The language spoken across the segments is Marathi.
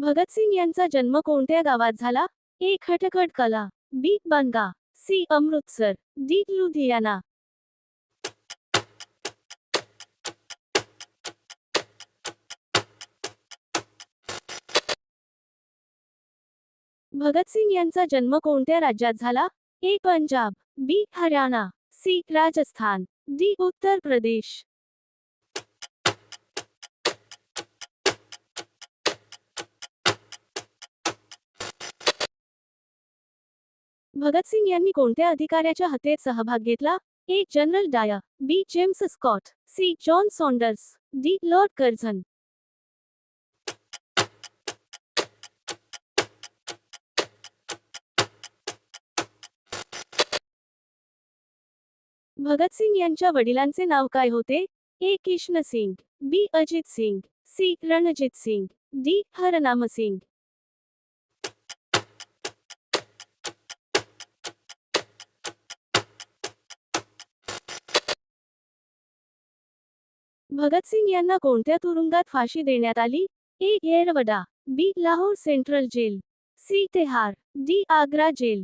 भगतसिंग यांचा जन्म कोणत्या गावात झाला? ए. खटखट कला, बी. बनगा, सी. अमृतसर, डी. लुधियाना. भगतसिंग यांचा जन्म कोणत्या राज्यात झाला? ए. पंजाब, बी. हरियाणा, सी. राजस्थान, डी. उत्तर प्रदेश. भगतसिंग यांनी कोणत्या अधिकाऱ्याच्या हत्येत सहभाग घेतला? A. General Dyer, B. James Scott, C. John Saunders, D. Lord Curzon. Bhagat Singh यांच्या वडिलांचे नाव काय होते? A. Kishan Singh, B. Ajit Singh, C. Ranjit Singh, D. Harnam Singh. Bhagat Singh यांना कोणत्या तुरुंगात फाशी देण्यात आली? A. Yerwada, B. Lahore central jail, C. Tihar, D. Agra jail.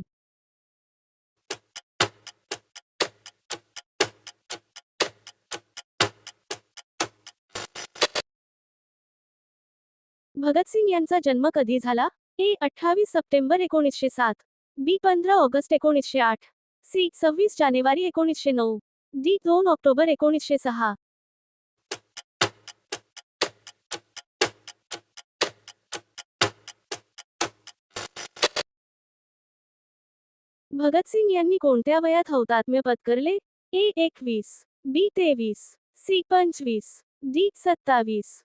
Bhagat Singh यांचा जन्म कधी झाला? A. 28 September 1907, B. 15 August 1908, C. 26 जानेवारी 1909, डी. 2 ऑक्टोबर 1906. भगतसिंग यांनी कोणत्या वयात हौतात्म्य पत्करले? A. 21, B. 23, C. 25, D. 27.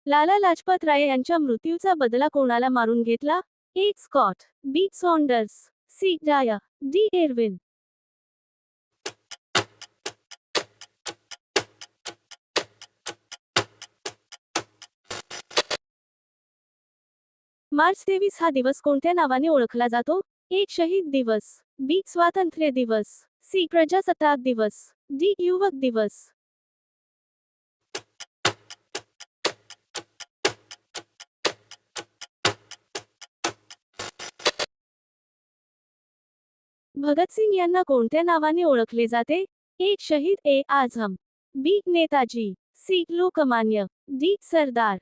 Lala Lajpat Rai यांच्या मृत्यूचा बदला कोणाला मारून घेतला? A. Scott, B. Saunders, C. Dyer, D. Irwin. मार्च 23 हा दिवस कोणत्या नावाने ओळखला जातो? ए. शहीद दिवस, बी. स्वातंत्र्य दिवस, सी. प्रजासत्ताक दिवस, डी. युवक दिवस. भगतसिंग यांना कोणत्या नावाने ओळखले जाते? ए. शहीद, ए. आझम, बी. नेताजी, सी. लोकमान्य, डी. सरदार.